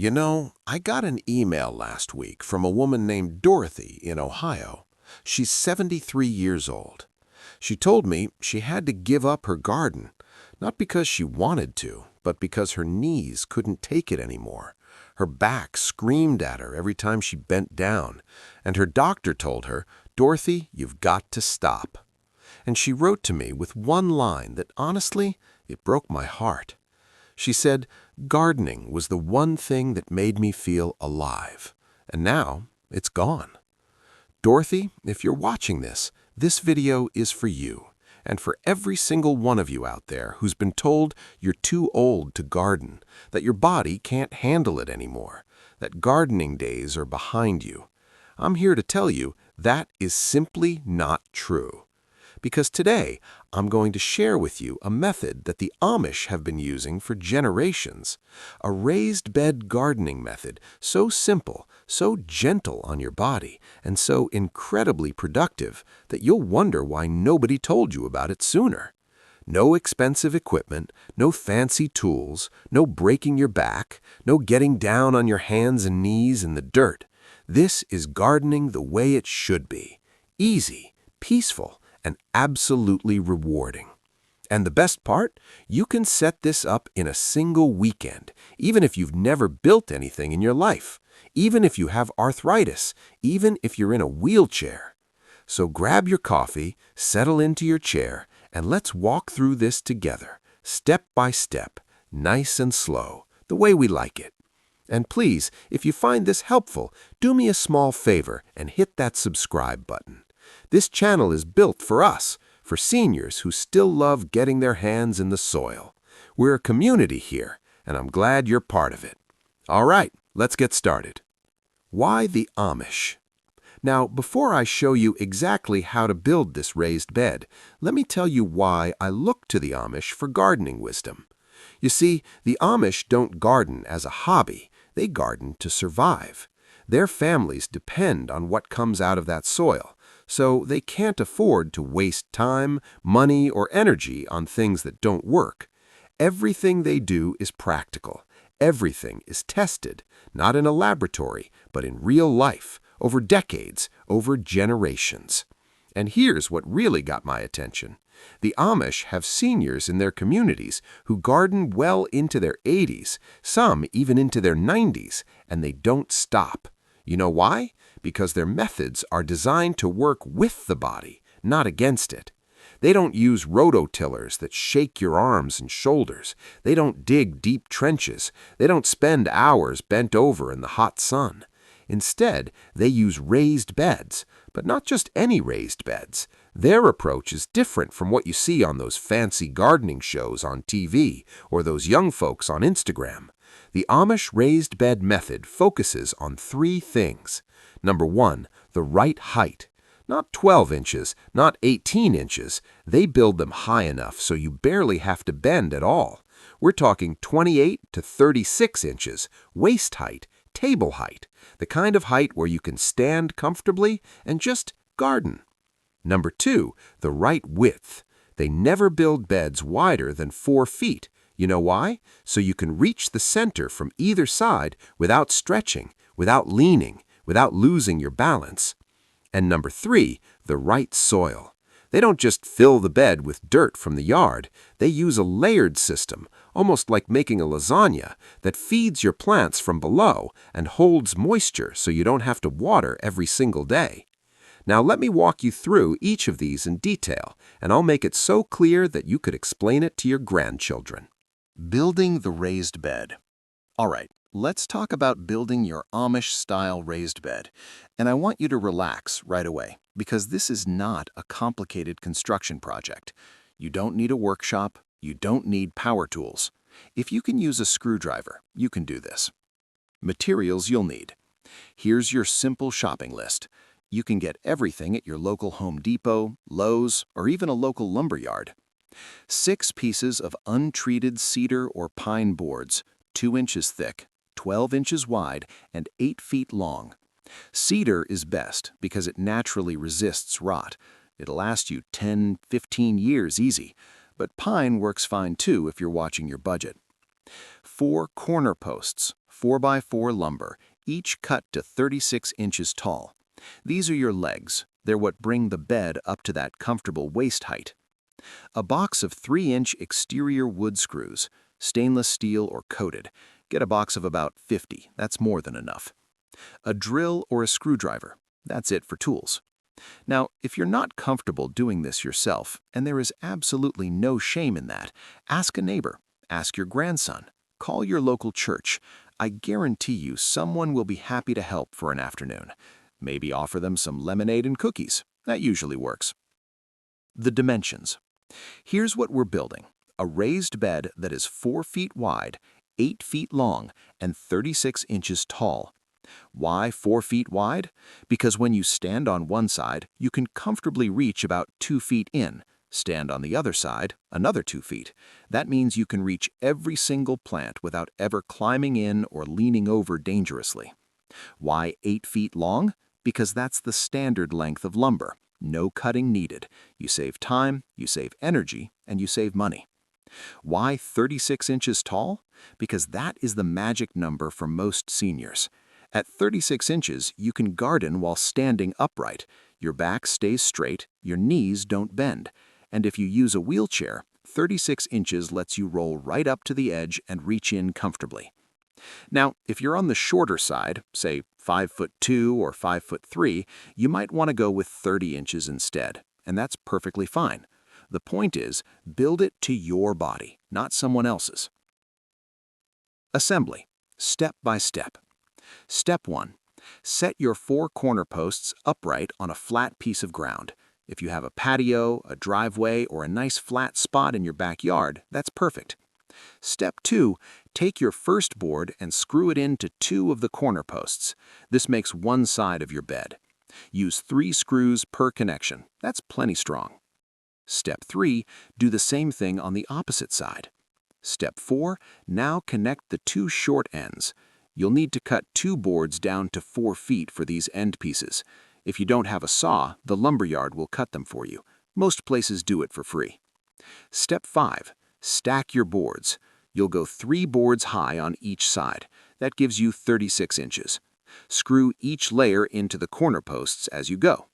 I got an email last week from a woman named Dorothy in Ohio. She's 73 years old. She told me she had to give up her garden, not because she wanted to, but because her knees couldn't take it anymore. Her back screamed at her every time she bent down, and her doctor told her, "Dorothy, you've got to stop." And she wrote to me with one line that honestly, it broke my heart. She said, gardening was the one thing that made me feel alive, and now it's gone. Dorothy, if you're watching this video is for you, and for every single one of you out there who's been told you're too old to garden, that your body can't handle it anymore, that gardening days are behind you. I'm here to tell you that is simply not true. Because today, I'm going to share with you a method that the Amish have been using for generations. A raised bed gardening method so simple, so gentle on your body, and so incredibly productive that you'll wonder why nobody told you about it sooner. No expensive equipment, no fancy tools, no breaking your back, no getting down on your hands and knees in the dirt. This is gardening the way it should be. Easy, peaceful, and absolutely rewarding. And the best part? You can set this up in a single weekend, even if you've never built anything in your life, even if you have arthritis, even if you're in a wheelchair. So grab your coffee, settle into your chair, and let's walk through this together, step by step, nice and slow, the way we like it. And please, if you find this helpful, do me a small favor and hit that subscribe button. This channel is built for us, for seniors who still love getting their hands in the soil. We're a community here, and I'm glad you're part of it. All right, let's get started. Why the Amish? Now, before I show you exactly how to build this raised bed, let me tell you why I look to the Amish for gardening wisdom. You see, the Amish don't garden as a hobby, they garden to survive. Their families depend on what comes out of that soil, so they can't afford to waste time, money, or energy on things that don't work. Everything they do is practical. Everything is tested, not in a laboratory, but in real life, over decades, over generations. And here's what really got my attention. The Amish have seniors in their communities who garden well into their 80s, some even into their 90s, and they don't stop. You know why? Because their methods are designed to work with the body, not against it. They don't use rototillers that shake your arms and shoulders. They don't dig deep trenches. They don't spend hours bent over in the hot sun. Instead, they use raised beds, but not just any raised beds. Their approach is different from what you see on those fancy gardening shows on TV or those young folks on Instagram. The Amish raised bed method focuses on three things. Number one, the right height. Not 12 inches, not 18 inches. They build them high enough so you barely have to bend at all. We're talking 28 to 36 inches, waist height, table height, the kind of height where you can stand comfortably and just garden. Number two, the right width. They never build beds wider than 4 feet. You know why? So you can reach the center from either side without stretching, without leaning, without losing your balance. And number three, the right soil. They don't just fill the bed with dirt from the yard. They use a layered system, almost like making a lasagna, that feeds your plants from below and holds moisture so you don't have to water every single day. Now let me walk you through each of these in detail, and I'll make it so clear that you could explain it to your grandchildren. Building the raised bed. All right, let's talk about building your Amish-style raised bed. And I want you to relax right away, because this is not a complicated construction project. You don't need a workshop. You don't need power tools. If you can use a screwdriver, you can do this. Materials you'll need. Here's your simple shopping list. You can get everything at your local Home Depot, Lowe's, or even a local lumber yard. 6 pieces of untreated cedar or pine boards, 2 inches thick, 12 inches wide, and 8 feet long. Cedar is best because it naturally resists rot. It'll last you 10, 15 years easy, but pine works fine too if you're watching your budget. 4 corner posts, 4x4 lumber, each cut to 36 inches tall. These are your legs. They're what bring the bed up to that comfortable waist height. A box of 3-inch exterior wood screws, stainless steel or coated. Get a box of about 50, that's more than enough. A drill or a screwdriver, that's it for tools. Now, if you're not comfortable doing this yourself, and there is absolutely no shame in that, ask a neighbor, ask your grandson, call your local church. I guarantee you someone will be happy to help for an afternoon. Maybe offer them some lemonade and cookies. That usually works. The dimensions. Here's what we're building. A raised bed that is 4 feet wide, 8 feet long, and 36 inches tall. Why 4 feet wide? Because when you stand on one side, you can comfortably reach about 2 feet in. Stand on the other side, another 2 feet. That means you can reach every single plant without ever climbing in or leaning over dangerously. Why 8 feet long? Because that's the standard length of lumber. No cutting needed. You save time, you save energy, and you save money. Why 36 inches tall? Because that is the magic number for most seniors. At 36 inches, you can garden while standing upright. Your back stays straight, your knees don't bend. And if you use a wheelchair, 36 inches lets you roll right up to the edge and reach in comfortably. Now, if you're on the shorter side, say 5'2" or 5'3", you might want to go with 30 inches instead, and that's perfectly fine. The point is, build it to your body, not someone else's. Assembly, step by step. Step 1. Set your 4 corner posts upright on a flat piece of ground. If you have a patio, a driveway, or a nice flat spot in your backyard, that's perfect. Step 2. Take your first board and screw it into 2 of the corner posts. This makes one side of your bed. Use 3 screws per connection. That's plenty strong. Step 3. Do the same thing on the opposite side. Step 4. Now connect the 2 short ends. You'll need to cut 2 boards down to 4 feet for these end pieces. If you don't have a saw, the lumberyard will cut them for you. Most places do it for free. Step 5. Stack your boards. You'll go 3 boards high on each side. That gives you 36 inches. Screw each layer into the corner posts as you go.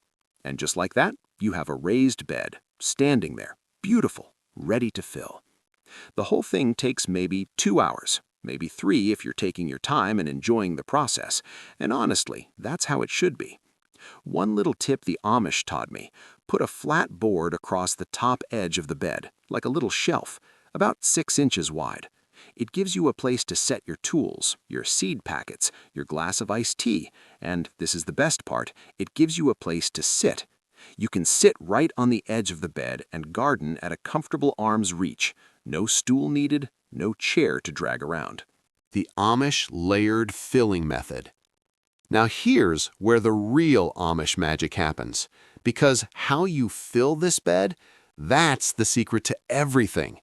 And just like that, you have a raised bed, standing there, beautiful, ready to fill. The whole thing takes maybe 2 hours, maybe 3 if you're taking your time and enjoying the process. And honestly, that's how it should be. One little tip the Amish taught me: put a flat board across the top edge of the bed, like a little shelf, about 6 inches wide. It gives you a place to set your tools, your seed packets, your glass of iced tea, and, this is the best part, it gives you a place to sit. You can sit right on the edge of the bed and garden at a comfortable arm's reach. No stool needed, no chair to drag around. The Amish layered filling method. Now here's where the real Amish magic happens, because how you fill this bed, that's the secret to everything.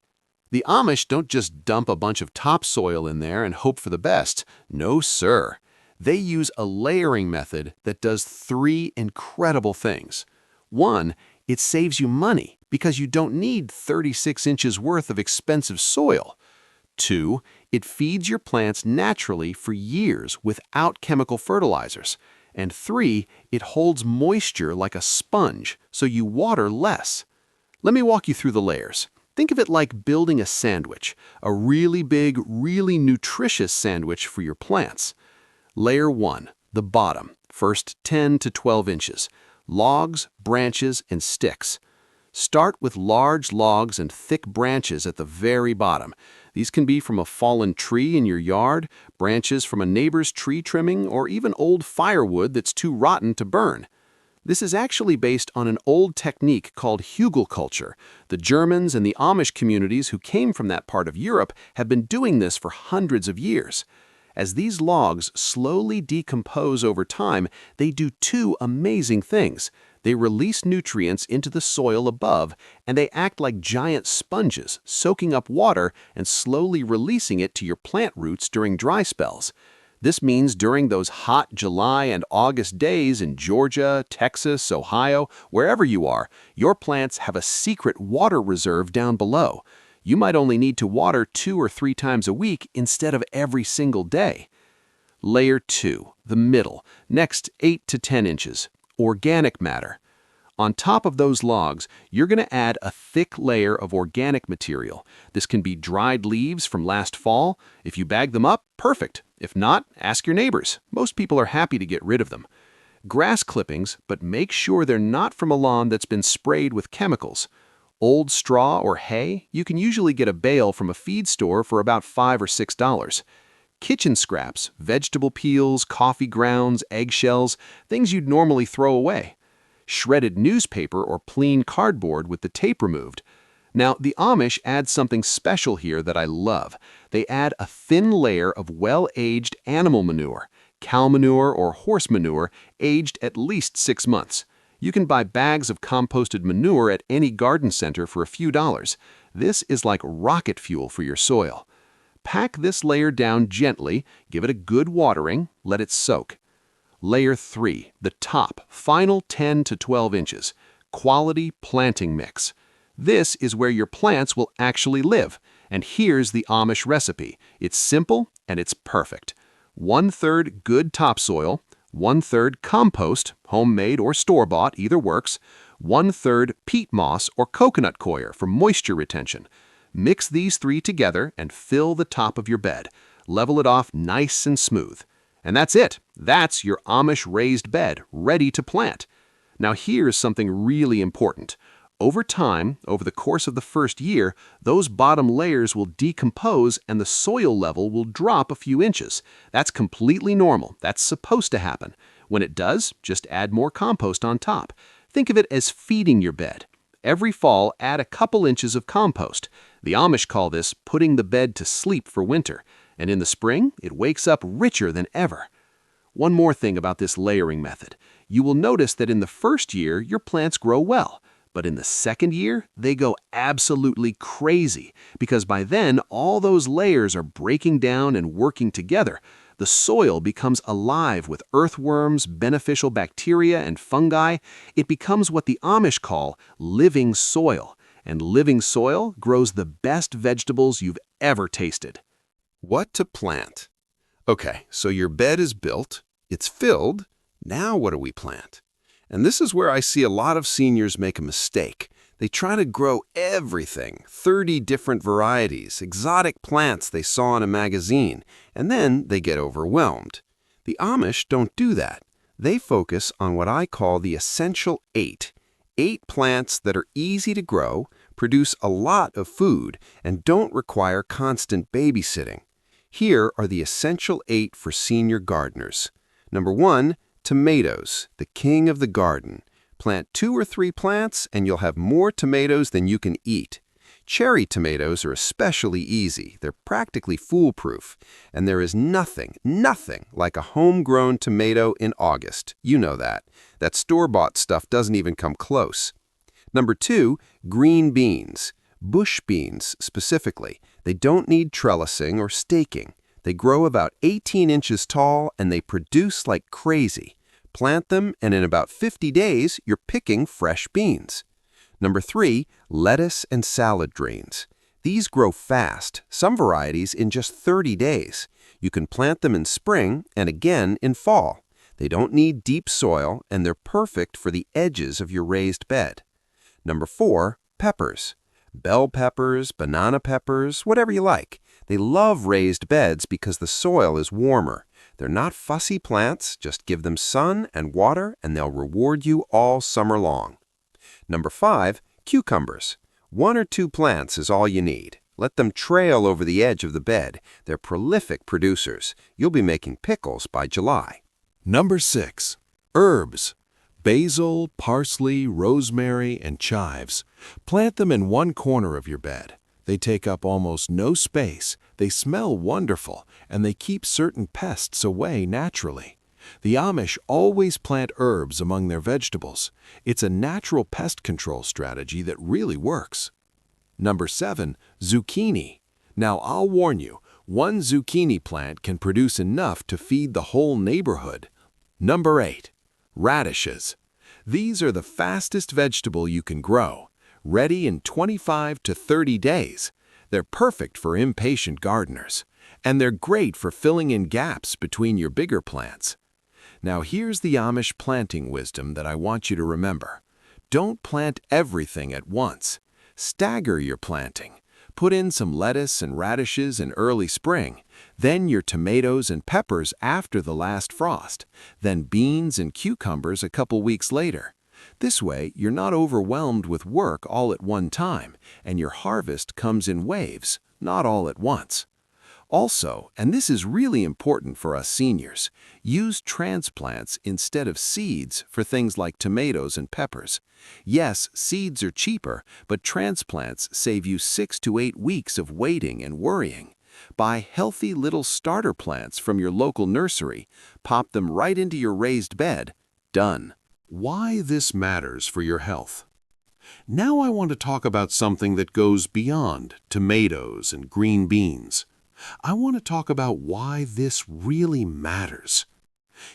The Amish don't just dump a bunch of topsoil in there and hope for the best. No, sir. They use a layering method that does 3 incredible things. 1, it saves you money because you don't need 36 inches worth of expensive soil. 2, it feeds your plants naturally for years without chemical fertilizers. And 3, it holds moisture like a sponge, so you water less. Let me walk you through the layers. Think of it like building a sandwich, a really big, really nutritious sandwich for your plants. Layer 1, the bottom, first 10 to 12 inches. Logs, branches, and sticks. Start with large logs and thick branches at the very bottom. These can be from a fallen tree in your yard, branches from a neighbor's tree trimming, or even old firewood that's too rotten to burn. This is actually based on an old technique called hugelkultur. The Germans and the Amish communities who came from that part of Europe have been doing this for hundreds of years. As these logs slowly decompose over time, they do 2 amazing things. They release nutrients into the soil above, and they act like giant sponges, soaking up water and slowly releasing it to your plant roots during dry spells. This means during those hot July and August days in Georgia, Texas, Ohio, wherever you are, your plants have a secret water reserve down below. You might only need to water 2 or 3 times a week instead of every single day. Layer 2, the middle, next 8 to 10 inches, organic matter. On top of those logs, you're going to add a thick layer of organic material. This can be dried leaves from last fall. If you bag them up, perfect. If not, ask your neighbors. Most people are happy to get rid of them. Grass clippings, but make sure they're not from a lawn that's been sprayed with chemicals. Old straw or hay, you can usually get a bale from a feed store for about $5 or $6. Kitchen scraps, vegetable peels, coffee grounds, eggshells, things you'd normally throw away. Shredded newspaper or plain cardboard with the tape removed. Now, the Amish add something special here that I love. They add a thin layer of well-aged animal manure, cow manure or horse manure, aged at least 6 months. You can buy bags of composted manure at any garden center for a few dollars. This is like rocket fuel for your soil. Pack this layer down gently, give it a good watering, let it soak. Layer 3, the top, final 10 to 12 inches, quality planting mix. This is where your plants will actually live. And here's the Amish recipe. It's simple and it's perfect. 1/3 good topsoil, 1/3 compost, homemade or store-bought, either works, 1/3 peat moss or coconut coir for moisture retention. Mix these 3 together and fill the top of your bed. Level it off nice and smooth. And that's it. That's your Amish raised bed, ready to plant. Now here's something really important. Over time, over the course of the first year, those bottom layers will decompose and the soil level will drop a few inches. That's completely normal. That's supposed to happen. When it does, just add more compost on top. Think of it as feeding your bed. Every fall, add a couple inches of compost. The Amish call this putting the bed to sleep for winter. And in the spring, it wakes up richer than ever. One more thing about this layering method. You will notice that in the first year, your plants grow well. But in the second year, they go absolutely crazy because by then, all those layers are breaking down and working together. The soil becomes alive with earthworms, beneficial bacteria, and fungi. It becomes what the Amish call living soil. And living soil grows the best vegetables you've ever tasted. What to plant? Okay, so your bed is built, it's filled, now what do we plant? And this is where I see a lot of seniors make a mistake. They try to grow everything, 30 different varieties, exotic plants they saw in a magazine, and then they get overwhelmed. The Amish don't do that. They focus on what I call the essential 8. 8 plants that are easy to grow, produce a lot of food, and don't require constant babysitting. Here are the essential 8 for senior gardeners. Number 1, tomatoes, the king of the garden. Plant 2 or 3 plants and you'll have more tomatoes than you can eat. Cherry tomatoes are especially easy. They're practically foolproof. And there is nothing like a homegrown tomato in August. You know that. That store-bought stuff doesn't even come close. Number 2, green beans. Bush beans, specifically. They don't need trellising or staking. They grow about 18 inches tall and they produce like crazy. Plant them and in about 50 days, you're picking fresh beans. Number 3, lettuce and salad greens. These grow fast, some varieties in just 30 days. You can plant them in spring and again in fall. They don't need deep soil and they're perfect for the edges of your raised bed. Number 4, peppers. Bell peppers, banana peppers, whatever you like. They love raised beds because the soil is warmer. They're not fussy plants, just give them sun and water and they'll reward you all summer long. Number 5, cucumbers. 1 or 2 plants is all you need. Let them trail over the edge of the bed. They're prolific producers. You'll be making pickles by July. Number 6, herbs. Basil, parsley, rosemary, and chives. Plant them in one corner of your bed. They take up almost no space, they smell wonderful, and they keep certain pests away naturally. The Amish always plant herbs among their vegetables. It's a natural pest control strategy that really works. Number 7, zucchini. Now I'll warn you, one zucchini plant can produce enough to feed the whole neighborhood. Number 8, radishes. These are the fastest vegetable you can grow, ready in 25 to 30 days. They're perfect for impatient gardeners. And they're great for filling in gaps between your bigger plants. Now here's the Amish planting wisdom that I want you to remember. Don't plant everything at once. Stagger your planting. Put in some lettuce and radishes in early spring, then your tomatoes and peppers after the last frost, then beans and cucumbers a couple weeks later. This way, you're not overwhelmed with work all at one time, and your harvest comes in waves, not all at once. Also, and this is really important for us seniors, use transplants instead of seeds for things like tomatoes and peppers. Yes, seeds are cheaper, but transplants save you 6 to 8 weeks of waiting and worrying. Buy healthy little starter plants from your local nursery, pop them right into your raised bed. Done. Why this matters for your health. Now I want to talk about something that goes beyond tomatoes and green beans. I want to talk about why this really matters.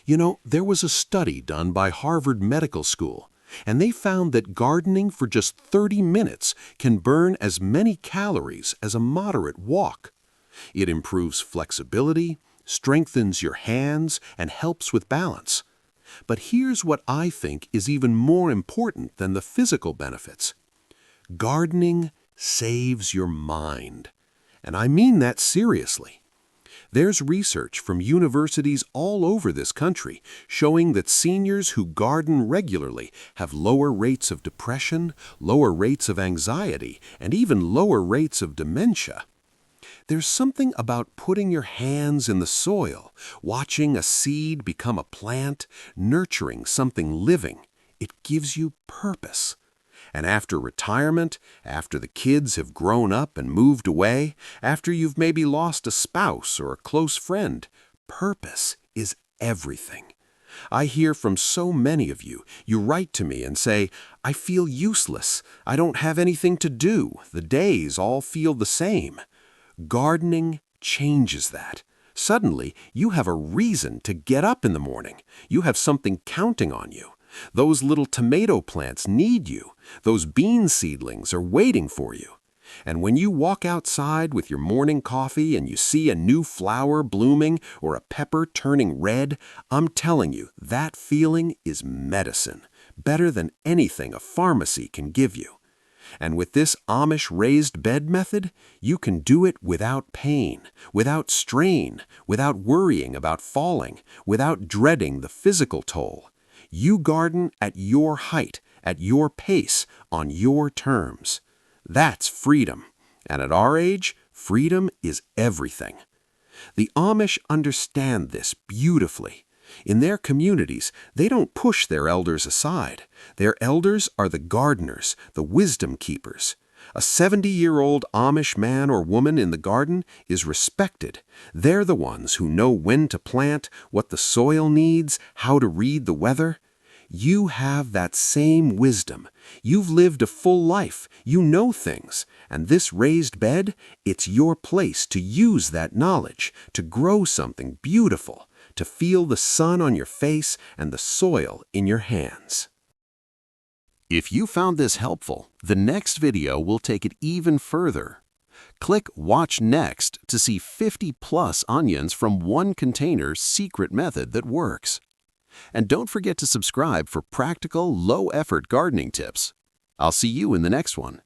You know, there was a study done by Harvard Medical School, and they found that gardening for just 30 minutes can burn as many calories as a moderate walk. It improves flexibility, strengthens your hands, and helps with balance. But here's what I think is even more important than the physical benefits. Gardening saves your mind. And I mean that seriously. There's research from universities all over this country showing that seniors who garden regularly have lower rates of depression, lower rates of anxiety, and even lower rates of dementia. There's something about putting your hands in the soil, watching a seed become a plant, nurturing something living. It gives you purpose. And after retirement, after the kids have grown up and moved away, after you've maybe lost a spouse or a close friend, purpose is everything. I hear from so many of you. You write to me and say, "I feel useless. I don't have anything to do. The days all feel the same." Gardening changes that. Suddenly, you have a reason to get up in the morning. You have something counting on you. Those little tomato plants need you. Those bean seedlings are waiting for you. And when you walk outside with your morning coffee and you see a new flower blooming or a pepper turning red, I'm telling you, that feeling is medicine, better than anything a pharmacy can give you. And with this Amish raised bed method, you can do it without pain, without strain, without worrying about falling, without dreading the physical toll. You garden at your height, at your pace, on your terms. That's freedom. And at our age, freedom is everything. The Amish understand this beautifully. In their communities, they don't push their elders aside. Their elders are the gardeners, the wisdom keepers. A 70-year-old Amish man or woman in the garden is respected. They're the ones who know when to plant, what the soil needs, how to read the weather. You have that same wisdom. You've lived a full life. You know things. And this raised bed, it's your place to use that knowledge, to grow something beautiful, to feel the sun on your face and the soil in your hands. If you found this helpful, the next video will take it even further. Click Watch Next to see 50+ onions from one container secret method that works. And don't forget to subscribe for practical, low-effort gardening tips. I'll see you in the next one.